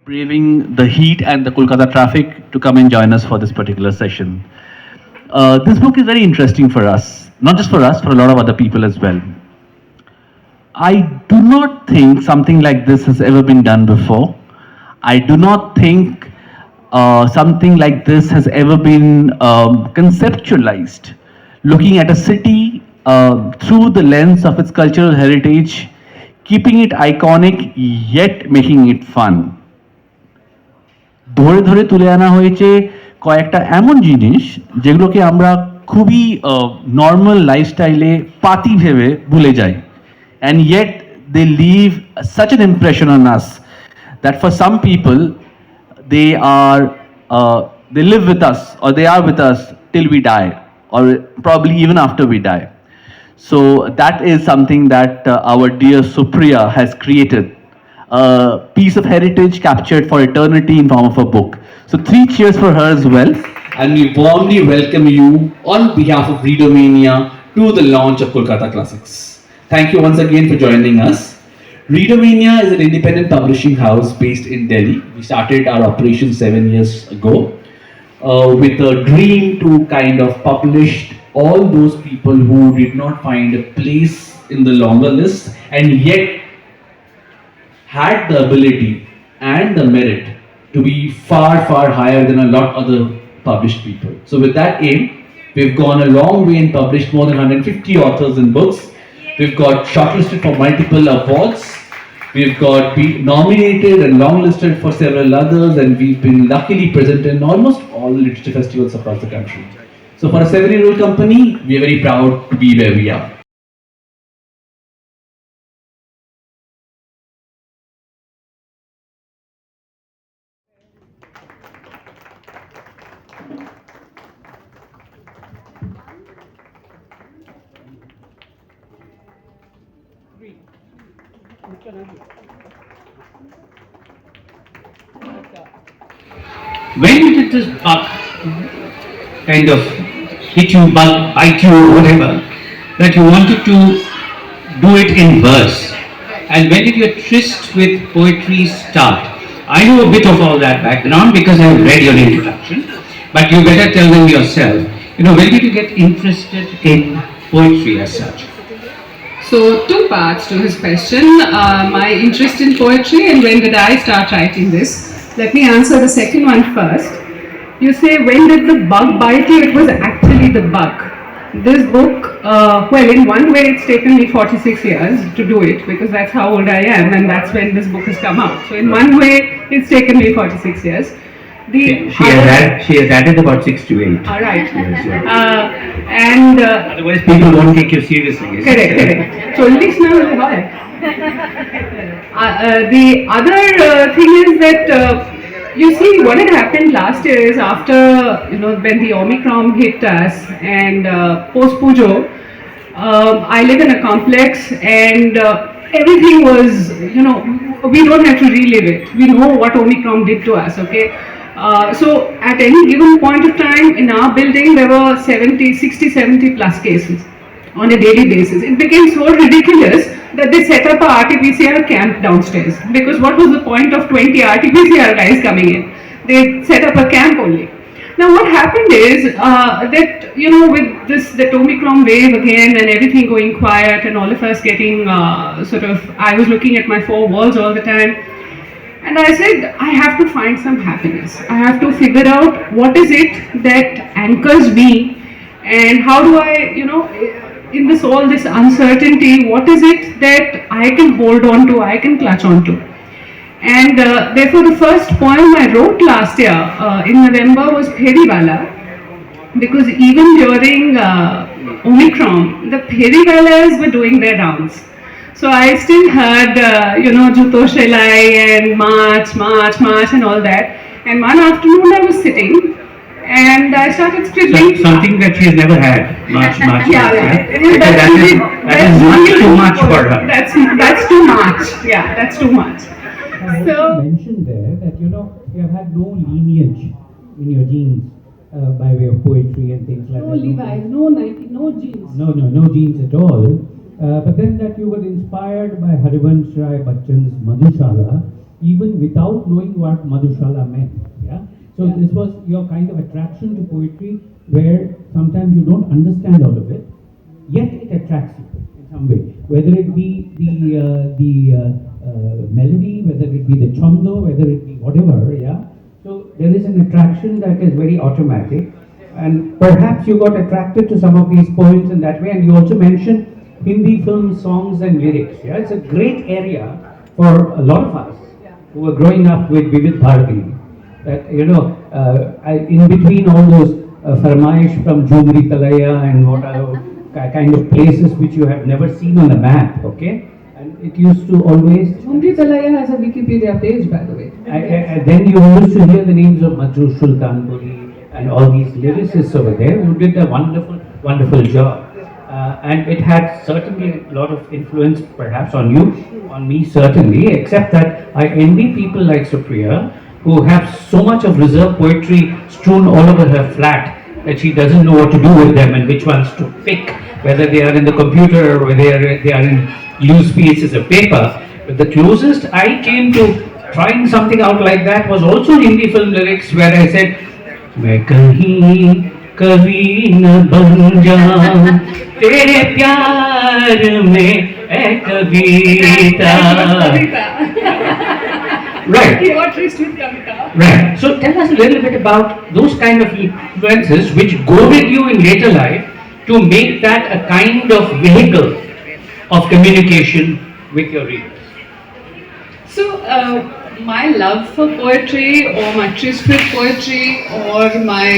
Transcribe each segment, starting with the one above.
braving the heat and the Kolkata traffic to come and join us for this particular session. This book is very interesting for us, not just for us, for a lot of other people as well. I do not think something like this has ever been done before. I do not think something like this has ever been conceptualized. Looking at a city through the lens of its cultural heritage, keeping it iconic yet making it fun. ধরে ধরে তুলে আনা হয়েছে কয়েকটা এমন জিনিস যেগুলোকে আমরা খুবই নর্মাল লাইফস্টাইলে পাতি ভেবে ভুলে যাই, and yet they leave such an impression on us that for some people they are they live with us or they are with us till we die, or probably even after we die. So that is something that our dear Supriya has created, a piece of heritage captured for eternity in form of a book. So 3 cheers for her as well, and we warmly welcome you on behalf of Readomania to the launch of Kolkata Classics. Thank you once again for joining us. Readomania is an independent publishing house based in Delhi. We started our operation 7 years ago with a dream to kind of publish all those people who did not find a place in the longer list and yet had the ability and the merit to be far, far higher than a lot other published people. So with that aim, we've gone a long way and published more than 150 authors and books. We've got shortlisted for multiple awards. We've got nominated and longlisted for several others, and we've been luckily present in almost all the literature festivals across the country. So for a 7-year-old company, we are very proud to be where we are. When did this bug kind of hit you, bite you, or whatever, that you wanted to do it in verse? And when did your tryst with poetry start? I know a bit of all that background because I read your introduction, but you better tell them yourself. When did you get interested in poetry as such? So 2 parts to his question, my interest in poetry and when did I start writing this. Let me answer the second one first. You say, when did the bug bite you? It was actually the bug. This book, well, in one way it's taken me 46 years to do it because that's how old I am and that's when this book has come out. So in one way it's taken me 46 years. She has added about 6 to 8. All right. And otherwise people won't take you seriously. Correct. So the other thing is that you see what had happened last year is after when the Omicron hit us and post Pujo, I live in a complex and everything was we don't have to relive it. We know what Omicron did to us. Okay. So at any given point of time in our building there were 60-70 plus cases on a daily basis. It became so ridiculous that they set up a RT-PCR camp downstairs because what was the point of 20 RT-PCR guys coming in? They set up a camp only. Now what happened is that with the Omicron wave again and everything going quiet and all of us getting I was looking at my 4 walls all the time. And I said, I have to find some happiness. I have to figure out what is it that anchors me and how do I, in all this uncertainty, what is it that I can hold on to, I can clutch on to. And therefore the first poem I wrote last year in November was Pheriwala, because even during Omicron, the Pheriwalas were doing their rounds. So I still heard, Juto Shelai and March and all that. And one afternoon I was sitting and I started scribbling. Something that she has never had. March. Yeah. That is much too much for her. That's too much. Yeah, that's too much. So you mentioned there that you have had no lineage in your genes by way of poetry and things like that. No Levi's, no genes. No genes at all. But then that you were inspired by Harivansh Rai Bachchan's Madhushala even without knowing what Madhushala meant. Yeah. So this was your kind of attraction to poetry, where sometimes you don't understand all of it, yet it attracts you in some way. Whether it be the melody, whether it be the chondo, whether it be whatever. Yeah. So there is an attraction that is very automatic, and perhaps you got attracted to some of these poems in that way. And you also mentioned Hindi film songs and lyrics. Yeah, it's a great area for a lot of us who were growing up with Vivid Bharati. That in between all those Farmaish from Jumri Talaya and what are kind of places which you have never seen on a map. Okay, and it used to always. Jumri Talaya has a Wikipedia page, by the way. Then you used to hear the names of Majru Sultanpuri and all these lyricists over there who did a wonderful, wonderful job. And it had certainly a lot of influence perhaps on you, on me certainly, except that I envy people like Supriya who have so much of reserve poetry strewn all over her flat that she doesn't know what to do with them and which ones to pick, whether they are in the computer or they are in loose pieces of paper. But the closest I came to trying something out like that was also Hindi film lyrics, where I said, मैं कहीं कभी न बन जाऊं तेरे प्यार में ऐ कविता. Right. Right. So tell us a little bit about those kind of influences which go with you in later life to make that a kind of vehicle of communication with your readers. So, my love for poetry, or my tryst with poetry, or my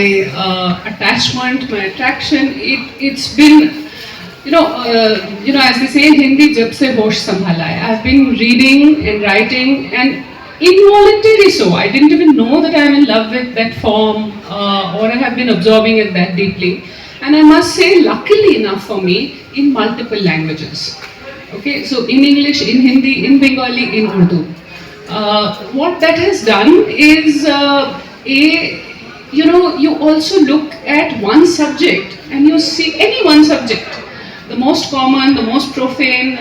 attachment, my attraction, it's been, as they say in Hindi, jab se hosh sambhala hai. I've been reading and writing, and involuntarily so. I didn't even know that I'm in love with that form, or I have been absorbing it that deeply. And I must say, luckily enough for me, in multiple languages. Okay, so in English, in Hindi, in Bengali, in Urdu. What that has done is, you also look at one subject and you see any one subject, the most common, the most profane,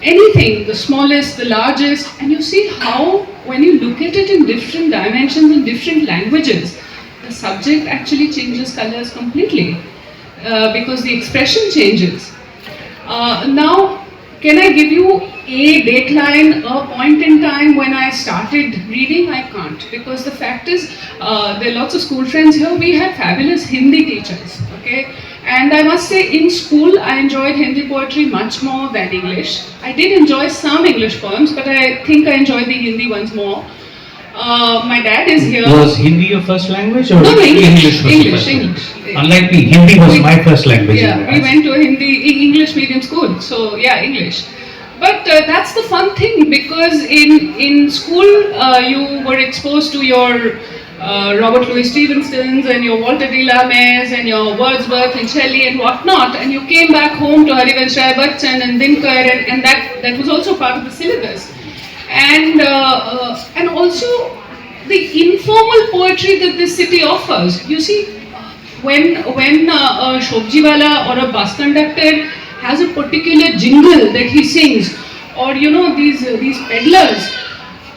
anything, the smallest, the largest, and you see how, when you look at it in different dimensions, in different languages, the subject actually changes colors completely, because the expression changes. Now, can I give you a dateline, a point in time when I started reading? I can't, because the fact is, there are lots of school friends here. We had fabulous Hindi teachers, okay? And I must say, in school, I enjoyed Hindi poetry much more than English. I did enjoy some English poems, but I think I enjoyed the Hindi ones more. My dad is here. Was Hindi your first language, or no, English was your first English. language? Unlike me, Hindi was my first language. Yeah, we went to a English medium school, so yeah, English. But that's the fun thing, because in school you were exposed to your Robert Louis Stevensons and your Walter de la Mays and your Wordsworth and Shelley and whatnot, and you came back home to Harivansh Rai Bachchan and Dinkar, and that was also part of the syllabus. And also the informal poetry that this city offers. You see, when a Shobjiwala or a bus conductor has a particular jingle that he sings, or these peddlers,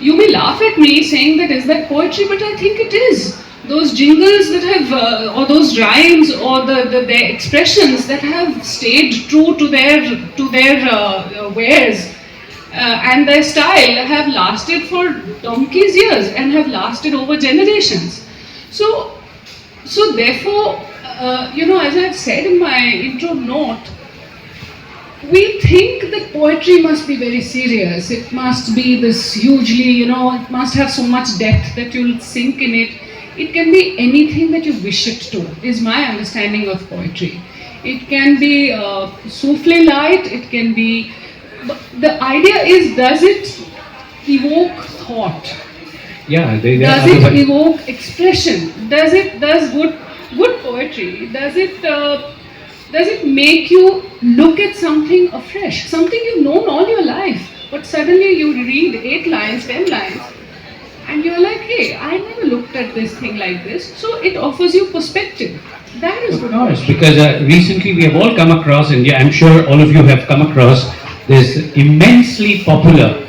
you may laugh at me saying that is that poetry, but I think it is. Those jingles that have, or those rhymes, or their expressions that have stayed true to their wares and their style, have lasted for donkey's years and have lasted over generations. So therefore, as I've said in my intro note, we think that poetry must be very serious. It must be this hugely, it must have so much depth that you'll sink in it. It can be anything that you wish it to, is my understanding of poetry. It can be souffle light, it can be, the idea is, does it evoke thought? Yeah, does it evoke expression? Does good poetry, does it make you look at something afresh, something you've known all your life, but suddenly you read 8 lines, 10 lines, and you're like, hey, I never looked at this thing like this. So it offers you perspective. That is good. Of course, because recently we have all come across, and I'm sure all of you have come across, this immensely popular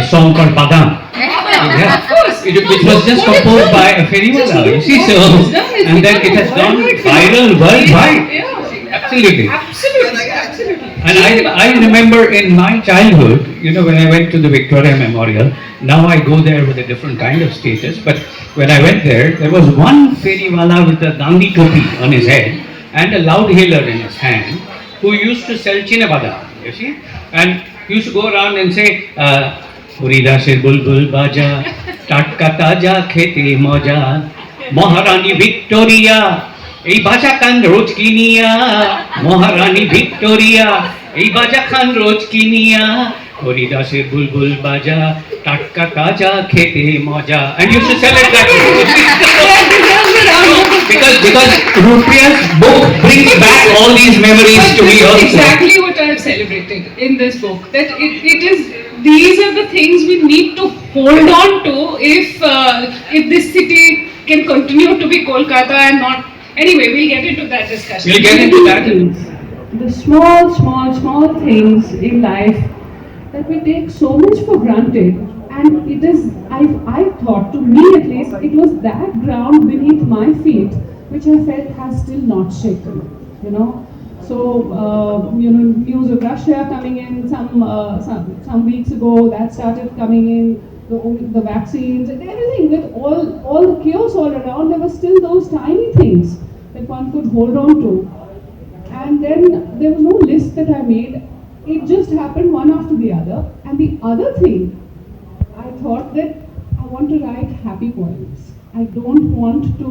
song called Padam. Yeah. Of course. Which was just composed by a Feriwala, you see, so, and then it has gone viral worldwide. Yeah. Absolutely. Absolutely. And I remember in my childhood, when I went to the Victoria Memorial, now I go there with a different kind of status, but when I went there was one Feriwala with a Gandhi topi on his head and a loud hailer in his hand who used to sell Chinabada, you see, and he used to go around and say, Huridasir Bulbul Baja, Tatka Taja Khete Moja, Maharani Victoria, এই বাজা খান রোজ কিনিয়া মহারানী Victoria এই বাজা খান রোজ কিনিয়া হরিদাসের বুলবুল বাজা টাটকা তাজা খেতে মজা and you should sell it that way because Rupia's book brings back all these memories to me also. Exactly what I have celebrated in this book, that it is, these are the things we need to hold on to if this city can continue to be Kolkata and not. Anyway, we'll get into that discussion. We'll get into that. The small things in life that we take so much for granted, and it is, I thought, to me at least, it was that ground beneath my feet which I felt has still not shaken, So, news of Russia coming in some weeks ago, that started coming in, the vaccines and everything, with all the chaos all around, there were still those tiny things that one could hold on to. And then there was no list that I made. It just happened one after the other. And the other thing, I thought that I want to write happy poems. I don't want to,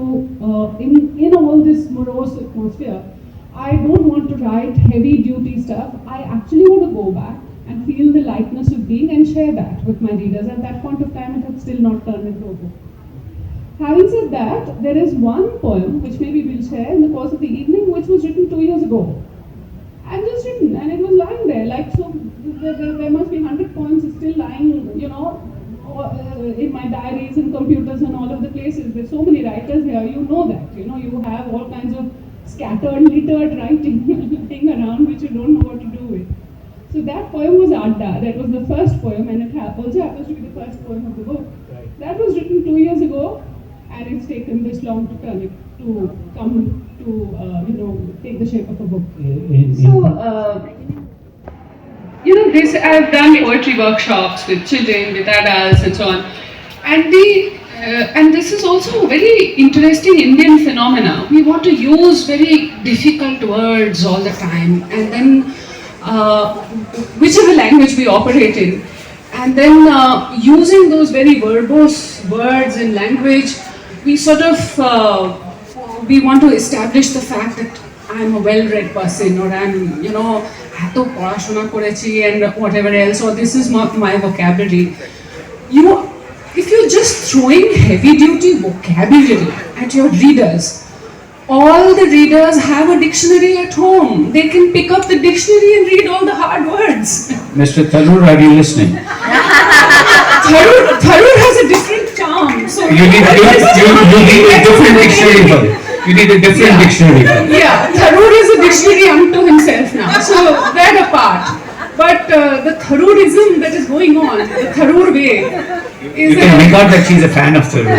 in all this morose atmosphere, I don't want to write heavy duty stuff. I actually want to go back and feel the lightness of being and share that with my readers. At that point of time, it had still not turned into a book. Having said that, there is one poem which maybe we'll share in the course of the evening, which was written 2 years ago. I've just written, and it was lying there, like, so there must be 100 poems still lying, in my diaries and computers and all of the places. There's so many writers here, that, you have all kinds of scattered, littered writing lying around which you don't know what to do with. So that poem was Adda, that was the first poem, and it also happens to be the first poem of the book. Right. That was written 2 years ago, and it's taken this long to turn it, to come to, take the shape of a book. So, this, I've done poetry workshops with children, with adults and so on. And this is also a very interesting Indian phenomena. We want to use very difficult words all the time, and then whichever language we operate in, and then using those very verbose words and language, we sort of we want to establish the fact that I'm a well-read person, or I'm, eto porashona korechi and whatever else, or this is my vocabulary. If you're just throwing heavy-duty vocabulary at your readers, all the readers have a dictionary at home. They can pick up the dictionary and read all the hard words. Mr. Tharoor, are you listening? Tharoor has a different charm. So You need a different dictionary for it. You need a different dictionary for it. Yeah, Tharoor is a dictionary unto himself now. So that apart. But the Tharoorism that is going on, the Tharoor way, is You can make out that she's a fan of Tharoor.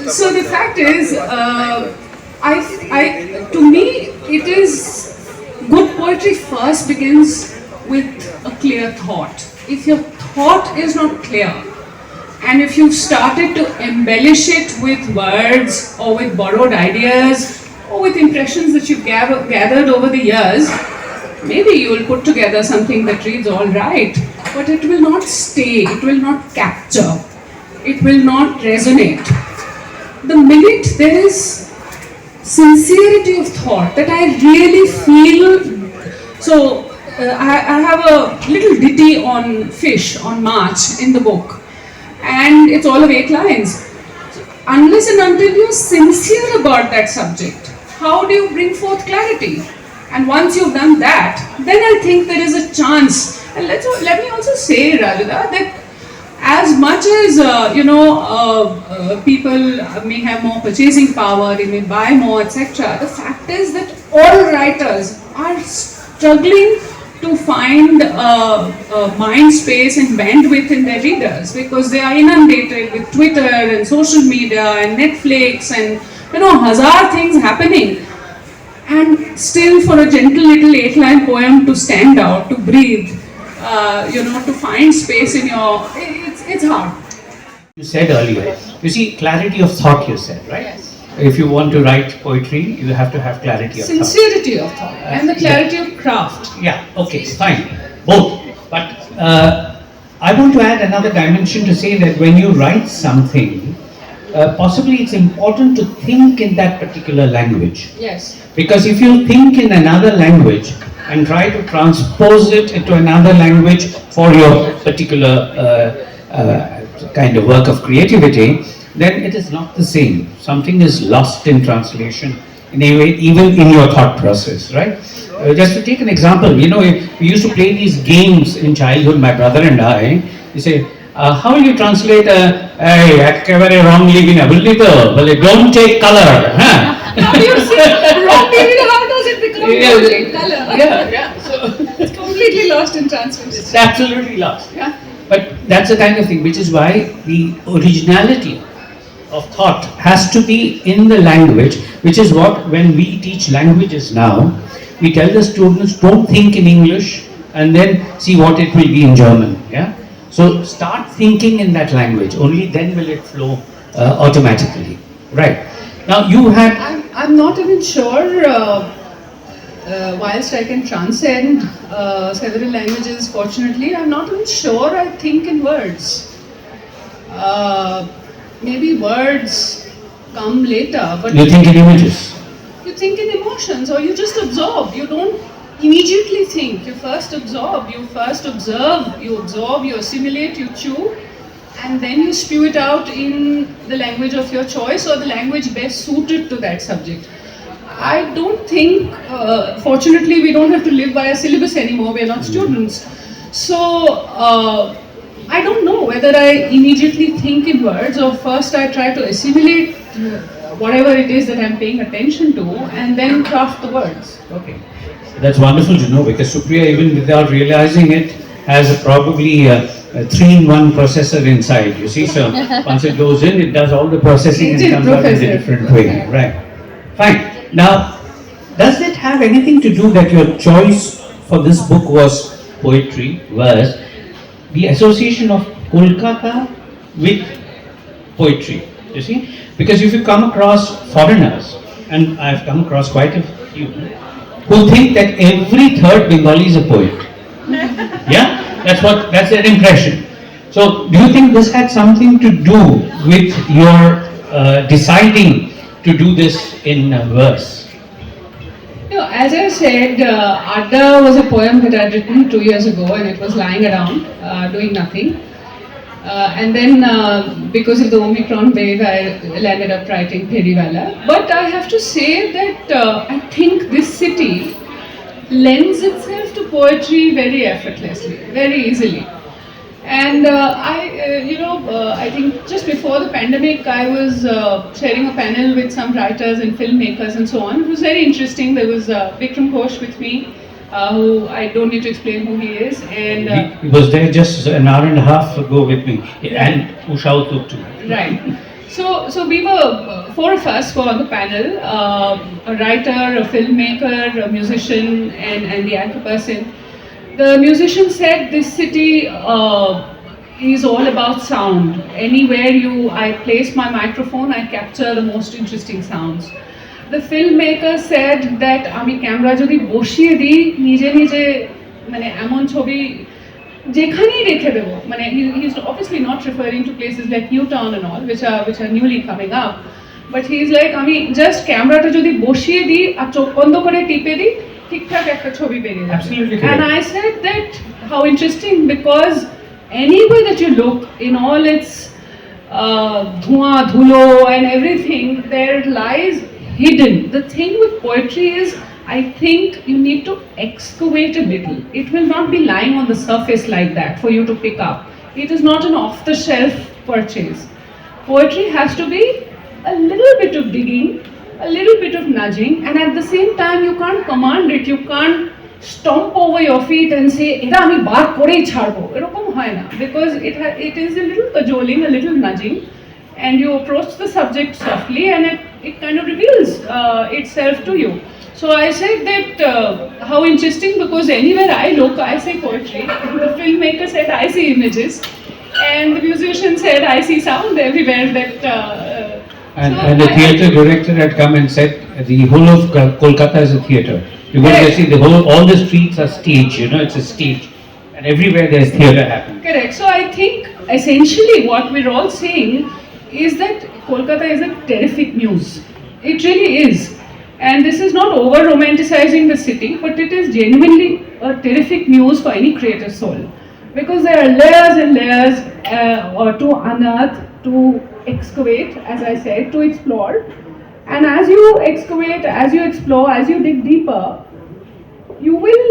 So the fact is, to me, it is, good poetry first begins with a clear thought. If your thought is not clear, and if you've started to embellish it with words or with borrowed ideas or with impressions that you've gathered over the years, maybe you will put together something that reads all right, but it will not stay, it will not capture, it will not resonate. The minute there is sincerity of thought, that I really feel, so I have a little ditty on fish, on March in the book, and it's all of 8 lines. Unless and until you're sincere about that subject, how do you bring forth clarity? And once you've done that, then I think there is a chance. And let me also say, Rajada, that as much as people may have more purchasing power, they may buy more, etc., the fact is that all writers are struggling to find mind space and bandwidth in their readers, because they are inundated with Twitter and social media and Netflix and hazar things happening. And still, for a gentle little 8-line poem to stand out, to breathe, to find space in your, it's hard. You said earlier, you see, clarity of thought, you said, right? Yes. If you want to write poetry, you have to have clarity of thought. Sincerity of thought and the clarity of craft. Yeah, okay, fine. Both. But I want to add another dimension to say that when you write something, possibly it's important to think in that particular language. Yes. Because if you think in another language and try to transpose it into another language for your particular kind of work of creativity, then it is not the same. Something is lost in translation, in a way, even in your thought process, right? Just to take an example, we used to play these games in childhood, my brother and I. You say, how will you translate ekebare wrong living ability? Don't take color, huh? How do you say wrong living? How does it become don't take color? Yeah. So It's completely lost in translation. it's absolutely lost. Yeah. But that's the kind of thing, which is why the originality of thought has to be in the language, which is what, when we teach languages now, we tell the students, don't think in English and then see what it will be in German. Yeah. So start thinking in that language. Only then will it flow automatically. Right. Now you had. I'm not even sure. Whilst I can transcend several languages, fortunately, I'm not even sure I think in words. Maybe words come later, but You think in images. you think in emotions, or you just absorb. You don't immediately think. You first absorb. You first observe. You absorb. You assimilate. You chew, and then you spew it out in the language of your choice or the language best suited to that subject. I don't think, fortunately, we don't have to live by a syllabus anymore. We are not students. So, I don't know whether I immediately think in words, or first I try to assimilate whatever it is that I'm paying attention to and then craft the words. Okay. That's wonderful to know, because Supriya, even without realizing it, has probably a 3-in-1 processor inside. You see, so once it goes in, it does all the processing and comes out in a different way. Right. Fine. Now, does it have anything to do that your choice for this book was poetry, was the association of Kolkata with poetry? You see? Because if you come across foreigners, and I've come across quite a few, who think that every third Bengali is a poet. Yeah? That's their impression. So, do you think this had something to do with your deciding to do this in verse? As I said, Adda was a poem that I'd written 2 years ago, and it was lying around, doing nothing. And then, because of the Omicron wave, I landed up writing Theriwala. But I have to say that I think this city lends itself to poetry very effortlessly, very easily. And I think just before the pandemic, I was sharing a panel with some writers and filmmakers and so on. It was very interesting. There was Vikram Ghosh with me, who I don't need to explain who he is. And He was there just an hour and a half ago with me, and Usha Uttuk too. right. So we were, 4 of us were on the panel, a writer, a filmmaker, a musician, and the anchor person. The musician said this city is all about sound. Anywhere I place my microphone, I capture the most interesting sounds. The filmmaker said that ami camera jodi boshiye di nije nije mane emon chobi যেখানেই রেখে দেবো, মানে he's obviously not referring to places like Newtown and all, which are newly coming up, but he's like আমি just ক্যামেরাটা যদি বসিয়ে দিই আর চোখ বন্ধ করে টিপে দিই, ঠিকঠাক একটা ছবি বেরিয়ে যাবে. Absolutely And correct. I said that how interesting, because anywhere that you look in all its dhua, dhulo and everything, there lies hidden. The thing with poetry is, I think you need to excavate a little. It will not be lying on the surface like that for you to pick up. It is not an off-the-shelf purchase. Poetry has to be a little bit of digging, a little bit of nudging, and at the same time you can't command it, you can't stomp over your feet and say এটা আমি বার করেই ছাড়বো এরকম হয় না because it is a little cajoling, a little nudging, and you approach the subject softly and it kind of reveals itself to you. So I said that how interesting, because anywhere I look I say poetry, the filmmaker said I see images, and the musician said I see sound everywhere that And the theatre director had come and said the whole of Kolkata is a theatre. Because Correct. you see, all the streets are stage, it's a stage. And everywhere there's theatre happening. Correct. So I think essentially what we're all saying is that Kolkata is a terrific muse. It really is. And this is not over romanticizing the city, but it is genuinely a terrific muse for any creative soul. Because there are layers and layers or to unearth, to excavate, as I said, to explore. And as you excavate, as you explore, as you dig deeper, you will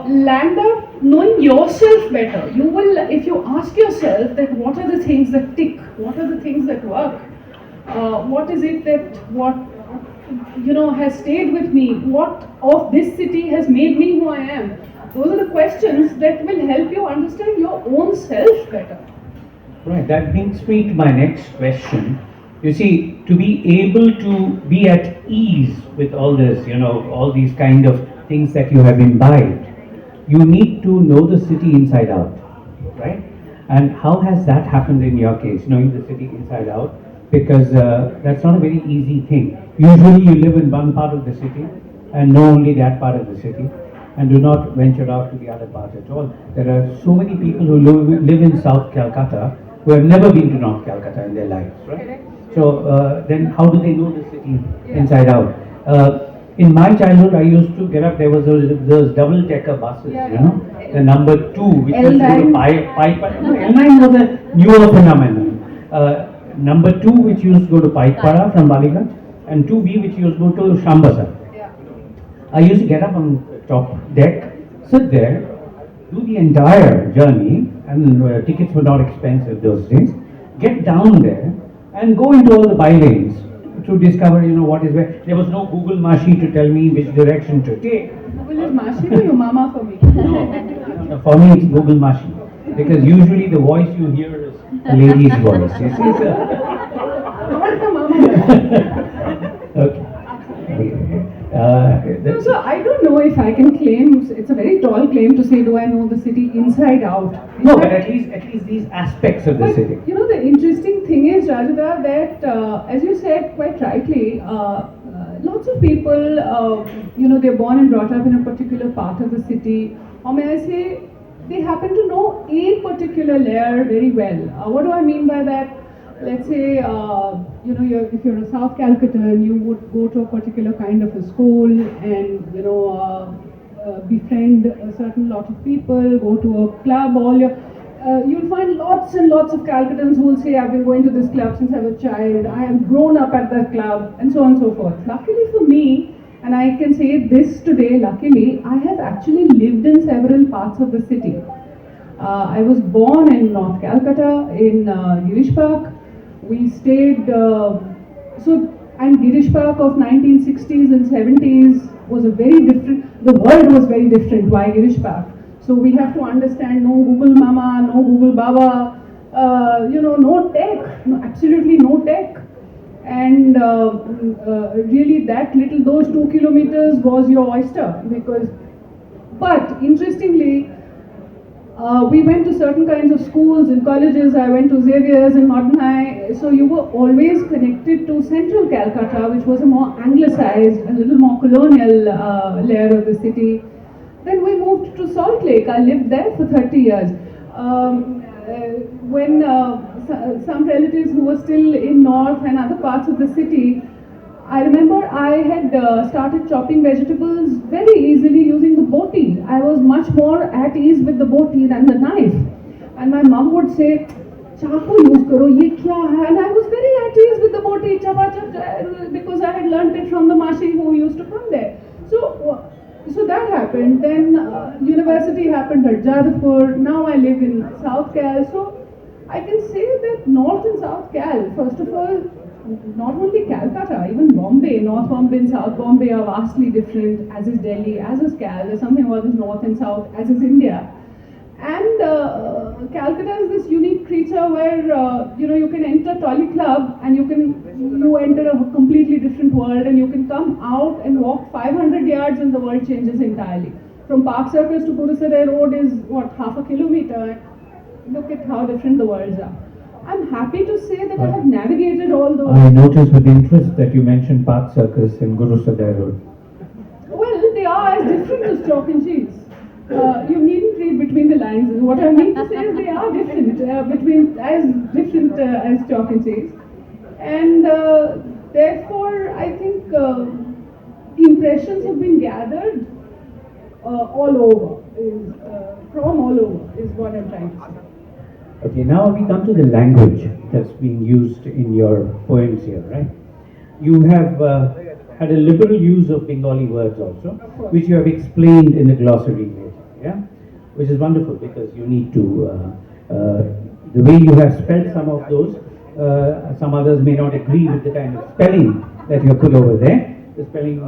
land up knowing yourself better. You will, if you ask yourself that what are the things that tick, what are the things that work, what is it that has stayed with me, what of this city has made me who I am. Those are the questions that will help you understand your own self better. Right, that brings me to my next question. You see, to be able to be at ease with all this, all these kind of things that you have imbibed, you need to know the city inside out, right? And how has that happened in your case, knowing the city inside out? Because that's not a very easy thing. Usually you live in one part of the city and know only that part of the city and do not venture out to the other part at all. There are so many people who live in South Calcutta who have never been to North Calcutta in their lives, right? So then how do they know the city inside out? In my childhood, I used to get up, there was those double-decker buses, the number 2, which was L9. L9 was a newer phenomenon. Number 2, which used to go to Paikpara from Baliganj, and 2B, which used to go to Shambhasar. I used to get up on the top deck, sit there, do the entire journey, and tickets were not expensive those days, get down there, and go into all the bylanes to discover, what is where. There was no Google Mashi to tell me which direction to take. Google is Mashi for you, Mama for me. No, for me it's Google Mashi. Because usually the voice you hear is a lady's voice. You see, sir? Not the Mama. Okay. So I don't know if I can claim, it's a very tall claim to say, do I know the city inside out? No, but at least these aspects of the But, city. the interesting thing is, Rajada, that as you said quite rightly, lots of people, they're born and brought up in a particular part of the city, or may I say, they happen to know a particular layer very well. What do I mean by that? Let's say, if you're a South Calcutan, you would go to a particular kind of a school and, befriend a certain lot of people, go to a club, you'll find lots and lots of Calcutans who will say, I've been going to this club since I was a child, I have grown up at that club, and so on and so forth. Luckily for me, and I can say this today, luckily, I have actually lived in several parts of the city. I was born in North Calcutta, in Girish Park. We stayed, and Girish Park of 1960s and 70s was the world was very different. Why Girish Park? So we have to understand, no Google Mama, no Google Baba, no tech, absolutely no tech. And really those 2 kilometers was your oyster, but interestingly, we went to certain kinds of schools and colleges. I went to Xavier's and Modern High. So you were always connected to central Calcutta, which was a more anglicized, a little more colonial layer of the city. Then we moved to Salt Lake. I lived there for 30 years. When some relatives who were still in North and other parts of the city, I remember I had started chopping vegetables very easily using the boti. I was much more at ease with the boti than the knife. And my mom would say, "Chaku use karo, ye kya hai?" And I was very at ease with the boti, because I had learnt it from the Mashi who used to come there. So that happened. Then university happened at Jadavpur. Now I live in South Cal. So I can say that North and South Cal, first of all, not only Calcutta, even Bombay, North Bombay and South Bombay are vastly different, as is Delhi, as is Cal. There's something about this North and South, as is India. And Calcutta is this unique creature where you can enter Tolly Club and you enter a completely different world, and you can come out and walk 500 yards and the world changes entirely. From Park Circus to Gurusarai Road is what, half a kilometer. Look at how different the worlds are. I'm happy to say that I have navigated all those. I noticed with interest that you mentioned Park Circus and Gurusarai Road. Well, they are as different as chalk and cheese. You needn't read between the lines. What I mean to say is they are different, as chalk and cheese. And therefore, I think impressions have been gathered all over, from all over, is what I'm trying to say. Okay, now we come to the language that's being used in your poems here, right? You have had a liberal use of Bengali words also, which you have explained in the glossary later, yeah? Which is wonderful because you need to, the way you have spelled some of those, some others may not agree with the kind of spelling that you put over there. The spelling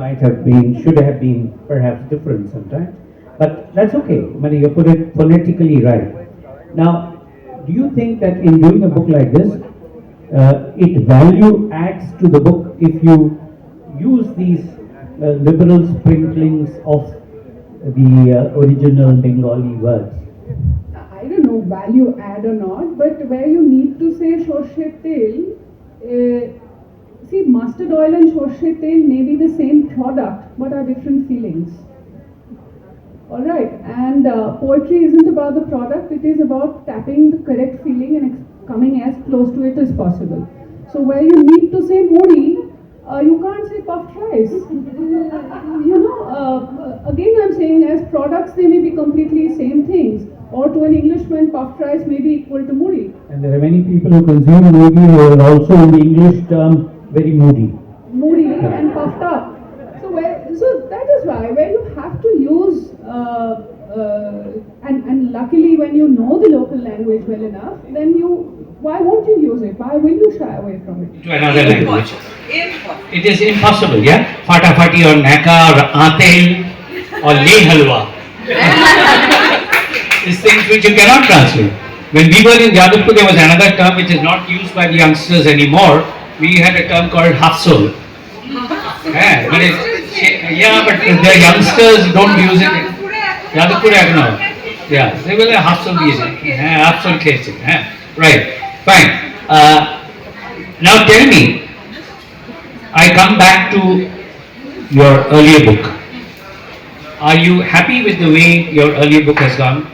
should have been perhaps different sometimes, but that's okay. I mean, you put it phonetically right. Now, do you think that in doing a book like this, it value adds to the book if you use these liberal sprinklings of the original Bengali words? I don't know value add or not, but where you need to say shorshe tel, see, mustard oil and shorshe tel may be the same product but are different feelings. Alright, and poetry isn't about the product, it is about tapping the correct feeling and coming as close to it as possible. So where you need to say moody, you can't say puffed rice. Again I'm saying as products they may be completely same things. Or to an Englishman, puffed rice may be equal to moody. And there are many people who consume moody who are also in the English term very moody. Moody and puffed up. So that is why where you have to use and luckily when you know the local language well enough, then why won't you use it? Why will you shy away from it? To another language. It is impossible, yeah? Fatafati or naka or atel or le halwa. These things which you cannot translate. When we were in Jadavpur, there was another term which is not used by the youngsters anymore. We had a term called half soul. Yeah, but the youngsters don't use it. Jadavpur, I don't know. Yeah, they will have half soul use it. Half soul case it. Right, fine. Now tell me, I come back to your earlier book. Are you happy with the way your earlier book has gone?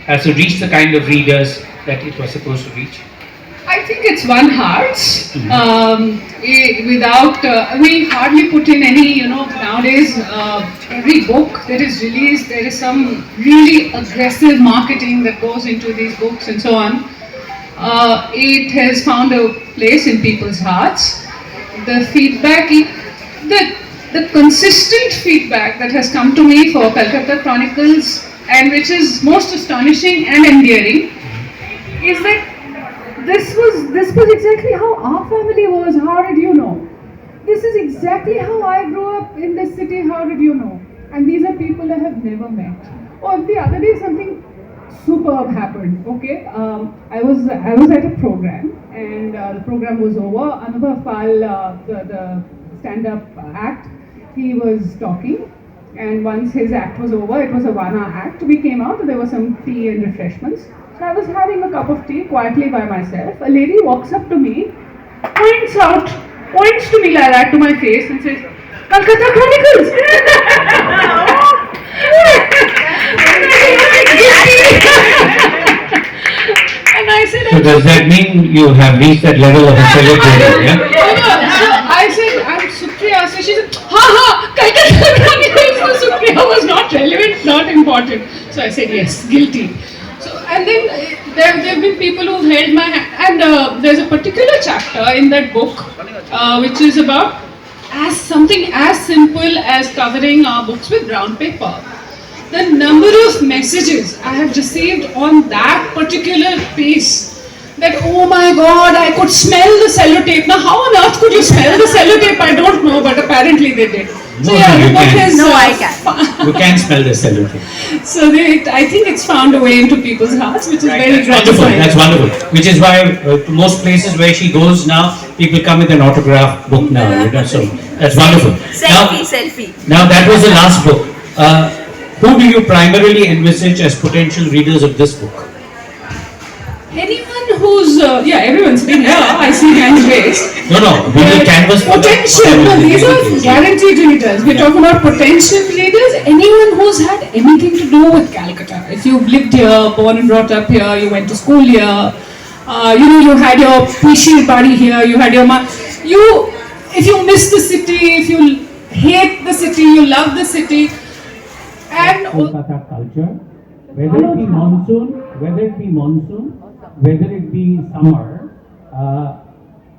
Has it reached the kind of readers that it was supposed to reach? I think it's won hearts. We hardly put in any, nowadays every book that is released, there is some really aggressive marketing that goes into these books and so on. It has found a place in people's hearts. The feedback, the consistent feedback that has come to me for Kolkata Chronicles, and which is most astonishing and endearing, is that this was exactly how our family was. How did you know? This is exactly how I grew up in this city. How did you know? And these are people I have never met. Or the other day something superb happened. Okay, I was at a program, and the program was over. Anubhav Pal, the stand-up act, he was talking. And once his act was over, it was a 1 hour act, we came out and there was some tea and refreshments. So I was having a cup of tea quietly by myself. A lady walks up to me, points to me like that to my face and says, Kolkata Chronicles! And I said, so does that mean you have reached that level of a celebrity, yeah? So I said, I'm Supriya. So she said, Kolkata Chronicles. So Supriya was not relevant, not important. So I said, yes, guilty. So, and then there have been people who held my hand, and there's a particular chapter in that book which is about something as simple as covering our books with brown paper. The number of messages I have received on that particular piece that, oh my god, I could smell the sellotape. Now, how on earth could you smell the sellotape? I don't know, but apparently they did. So, No, yeah, you the book can. is. No, I can. You can smell the cellotape. So, I think it's found a way into people's hearts, which is very That's wonderful. gratifying. That's wonderful. Which is why to most places where she goes now, people come with an autograph book now. You know, so that's wonderful. Selfie. Now that was the last book. Who do you primarily envisage as potential readers of this book? Anyone who's, everyone's sitting here, I see hands raised. No. We will canvas for Potential, no, these are guaranteed readers. We're talking about potential readers. Anyone who's had anything to do with Calcutta. If you've lived here, born and brought up here, you went to school here, you had your PC party here, you had your if you miss the city, if you hate the city, you love the city, and Kolkata culture, whether it be monsoon, whether it be summer,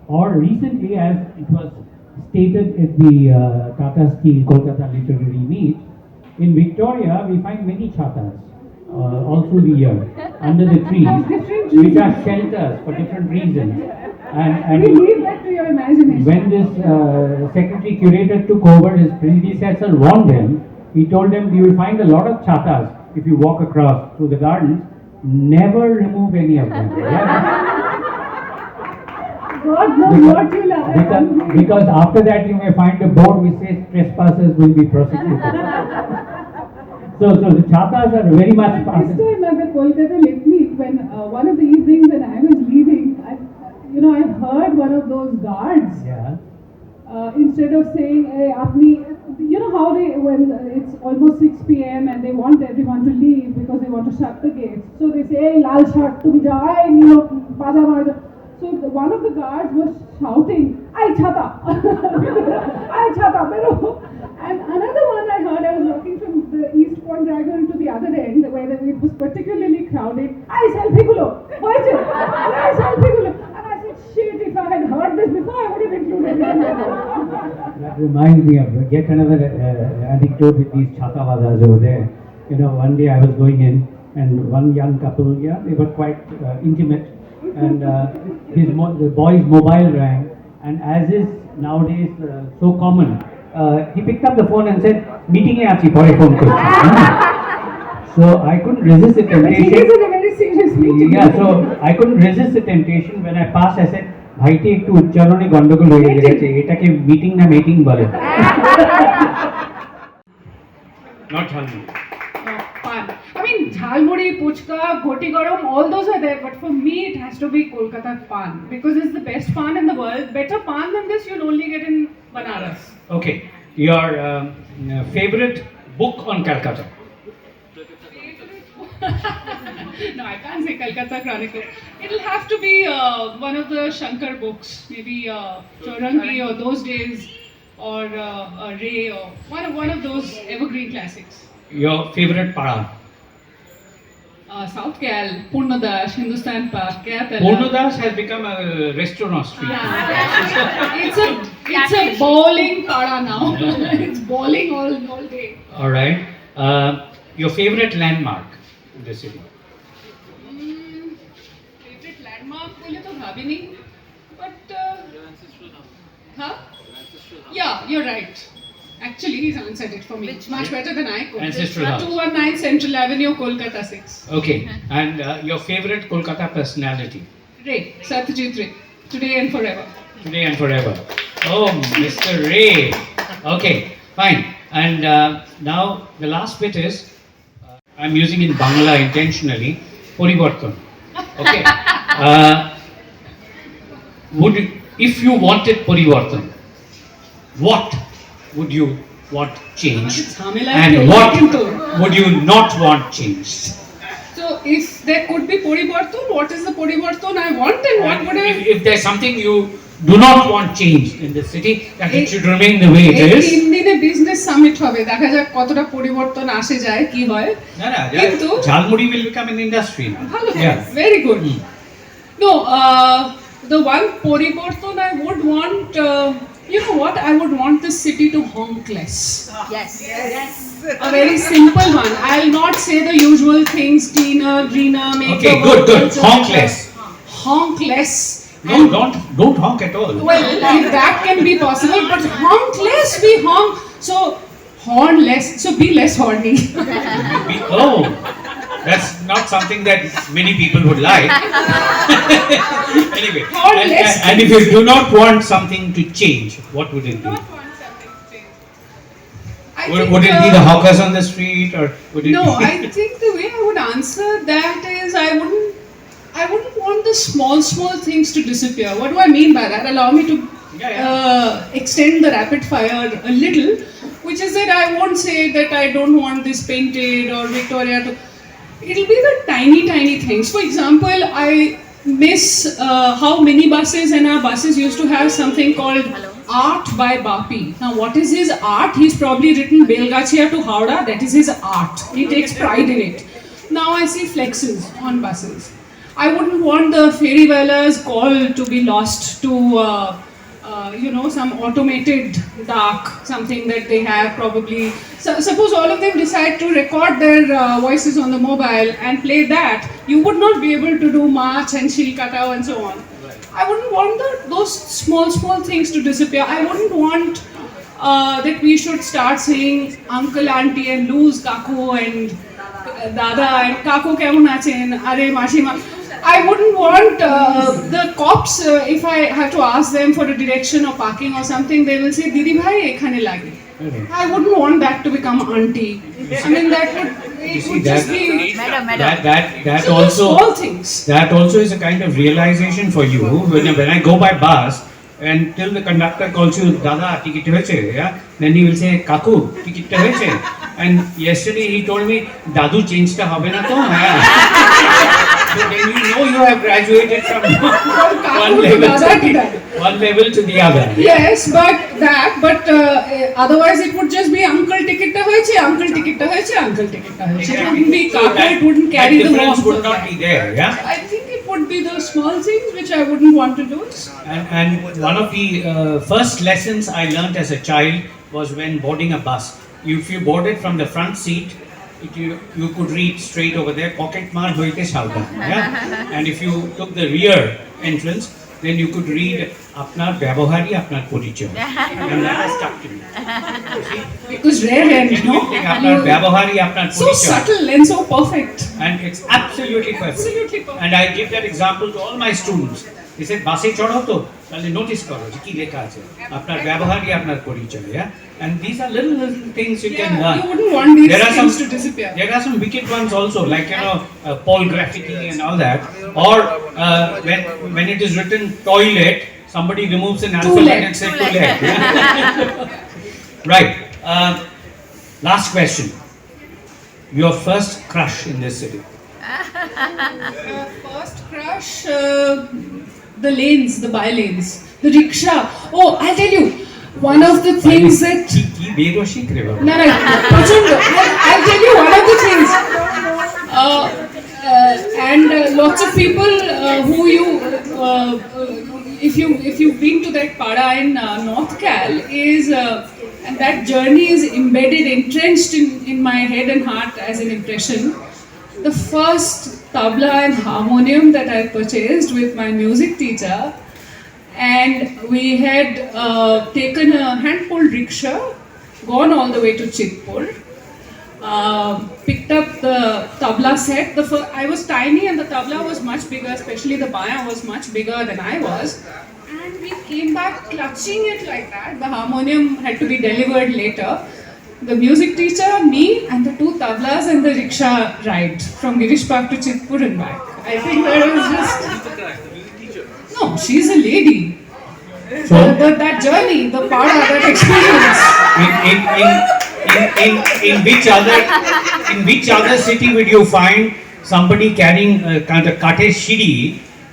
or recently, as it was stated at the Tata Steel Kolkata Literary Meet, in Victoria we find many chatas all through the year under the trees, which are shelters for different reasons. And we leave that to your imagination. when this secretary curator took over, his predecessor warned him. He told them, you will find a lot of chatas if you walk across through the gardens. Never remove any of them. God knows what you love. Because after that you may find a board which says trespassers will be prosecuted. so the chatas are very much part This time at the Kolkata Lit Meet, when one of the evenings when I was leaving, I heard one of those guards. Yeah. Instead of saying, hey, apni, you know how when it's almost 6 p.m. and they want everyone to leave because they want to shut the gates. So they say, hey, lal shirt, tumi jao, hey, pajama. So one of the guards was shouting, "Ai chata, ai chata, pero." And another one I heard, I was walking from the East Point Dragon to the other end, where it was particularly crowded. "Ai selfie gulo, ai selfie gulo." And I said, "Shit! If I had heard this before, I would have included it." That reminds me of yet another anecdote with these chatawadas over there. One day I was going in, and one young couple, they were quite intimate, and the boy's mobile rang, and as is nowadays so common, he picked up the phone and said, "Meeting hai aapki, pore phone karo." So I couldn't resist the But he temptation. is in a very serious meeting. Yeah, so I couldn't resist the temptation. When I passed, I said, "ভাইটি একটু উচ্চারণে গন্ডগোল হয়ে গেছে, এটাকে meeting না meeting বলে।" Not Halmi. Pan. I mean, jhalmuri, puchka, goti garam, all those are there. But for me, it has to be Kolkata pan because it's the best pan in the world. Better pan than this, you'll only get in Banaras. Okay. Your favorite book on Calcutta? No, I can't say Calcutta Chronicle. It'll have to be one of the Shankar books, maybe Chaurangi or Those Days, or Ray, or one of those evergreen classics. Your favorite para? South Cal, Purnadas, Hindustan Park, Kayatala. Purnadas has become a restaurant street. It's a bowling para now. It's bowling all day. All right. Your favorite landmark in the city? Favorite landmark बोले तो भाभी नहीं, but huh? Yeah, you're right. Actually, he's answered it for me much better than I could. Ancestral House. 219 Central Avenue, Kolkata 6. Okay. And your favorite Kolkata personality? Ray, Satyajit Ray, today and forever. Today and forever. Oh, Mr. Ray. Okay, fine. And now the last bit is, I'm using in Bangla intentionally, Poriborton. Okay. If you wanted Poriborton, what would you want changed? And what would you not want changed? So, if there could be Poriborton, what is the Poriborton I want and what would I... If there's something you do not want changed in the city, that it should remain the way it is. 3 দিনে business summit হবে, দেখা যাক কতটা পরিবর্তন আসে যায়, কি হয়। কিন্তু Jhalmuri will become an industry now. ভালো, Yeah. very good. No, the one পরিবর্তন I would want, you know what, I would want this city to honk less. Yes. A very simple one. I'll not say the usual things, cleaner, greener, make Okay, the good. world Honk less. honk less. No, And- don't honk at all. Well, if that can be possible, but honk less, we honk. So, horn less, so be less horny. Oh, that's not something that many people would like. Anyway, Horn less. and if you do not want something to change, what would it be? I Would think, it be the hawkers on the street, or would it No, be? I think the way I would answer that is I wouldn't want the small things to disappear. What do I mean by that? Allow me to extend the rapid fire a little, which is that I won't say that I don't want this painted or Victoria to. It'll be the tiny things. For example, I miss how many buses and our buses used to have something called Art by Bapi. Now, what is his art? He's probably written Belgachia to Howrah. That is his art. He takes pride in it. Now I see flexes on buses. I wouldn't want the ferrywalas call to be lost to some automated dark, something that they have probably. So, suppose all of them decide to record their voices on the mobile and play that, you would not be able to do March and Shilkata and so on. I wouldn't want those small things to disappear. I wouldn't want that we should start saying uncle, auntie and lose kaku and dada and kaku kemon achen, are mashima. I wouldn't want the cops, if I have to ask them for a direction or parking or something, they will say, Didi bhai, ekhane lagi. I wouldn't want that to become auntie. I mean, that would just be. That So those small things. That also is a kind of realization for you. When I go by bus, and till the conductor calls you Dada ticket hoyeche, yeah, then he will say Kaku ticket hoyeche. And yesterday he told me Dadu change ta hobe na to. So then you know you have graduated from one level to the other. Yes, but otherwise it would just be uncle ticket ta hoyeche, uncle ticket ta hoyeche, uncle ticket ta hoyeche. It wouldn't be So kaku, it wouldn't carry that the difference warmth would of not that. be there, yeah. I think it would be the small things which I wouldn't want to lose. And one of the first lessons I learnt as a child was when boarding a bus. If you boarded from the front seat, you could read straight over there, pocket mar hoite sauda. Yeah? And if you took the rear entrance, then you could read apnar ব্যবহারই আপনার পরিচয়. And that has stuck to me. It was rare and আপনার ব্যবহারই আপনার so পরিচয়. subtle and so perfect. And it's absolutely perfect. Absolutely perfect. And I give that example to all my students. They said, বাসে চড়ো তো তাহলে notice করো যে কি লেখা আছে আপনার ব্যবহারই আপনার পরিচয়, yeah? And these are little things you can learn. You wouldn't want these There are things some- to disappear. There are some wicked ones also, like Paul graffiti and all that. Or when it is written toilet, somebody removes an alphabet and says toilet. Right. Last question. Your first crush in this city? First crush, the lanes, the by lanes, the rickshaw. Oh, I'll tell you, one of the things that. কি বেরসিক রে বাবা। No, প্রচন্ড. I'll tell you one of the things. And lots of people who if you've been to that pada in North Cal is and that journey is embedded, entrenched in my head and heart as an impression. The first tabla and harmonium that I purchased with my music teacher, and we had taken a hand-pulled rickshaw, gone all the way to Chitpur, picked up the tabla set. I was tiny and the tabla was much bigger, especially the baya was much bigger than I was. And we came back clutching it like that. The harmonium had to be delivered later. The music teacher, me, and the two tablas and the rickshaw ride from Girish Park to Chitpur and back. I think that was just. No, she's a lady. So That journey, the pada, that experience. in which other city would you find somebody carrying kind of kate shiri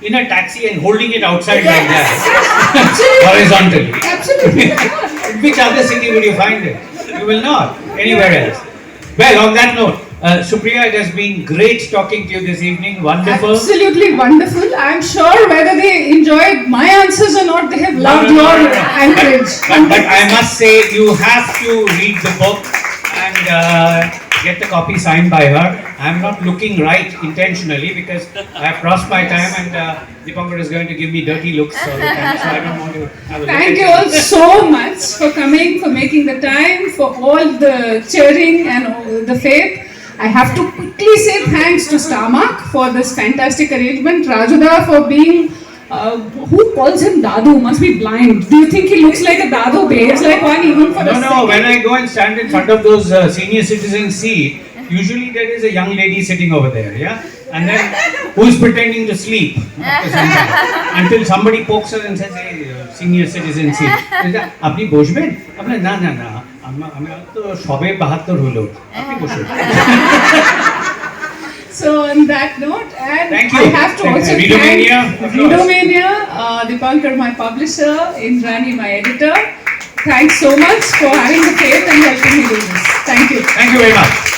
in a taxi and holding it outside like that horizontally? Absolutely. In which other city would you find it? You will not anywhere else. Well, on that note, Supriya, it has been great talking to you this evening. Wonderful. Absolutely wonderful. I'm sure whether they enjoyed my answers or not, they have loved your anchorage. But I must say, you have to read the book and get the copy signed by her. I'm not looking right intentionally because I have crossed my time and Deepankar is going to give me dirty looks all the time, so I don't want to have a look Thank at you all so much for coming, for making the time, for all the cheering and all the faith. I have to quickly say thanks to Starmark for this fantastic arrangement. Rajuda for being, who calls him Dadu? Must be blind. Do you think he looks like a Dadu? Behaves like one even for a No, second? when I go and stand in front of those senior citizen seat, usually there is a young lady sitting over there, yeah? And then who is pretending to sleep after some time, until somebody pokes her and says, hey, senior citizen seat. আপনি বসবেন? আপনার না না না আমার তো সবে 72 হলো আপনি বসুন। So on that note, and Thank you. I have to also Readomania, thank applause. Readomania, Deepankar, my publisher, Indrani, my editor. Thanks so much for having the faith and helping me do this. Thank you. Thank you very much.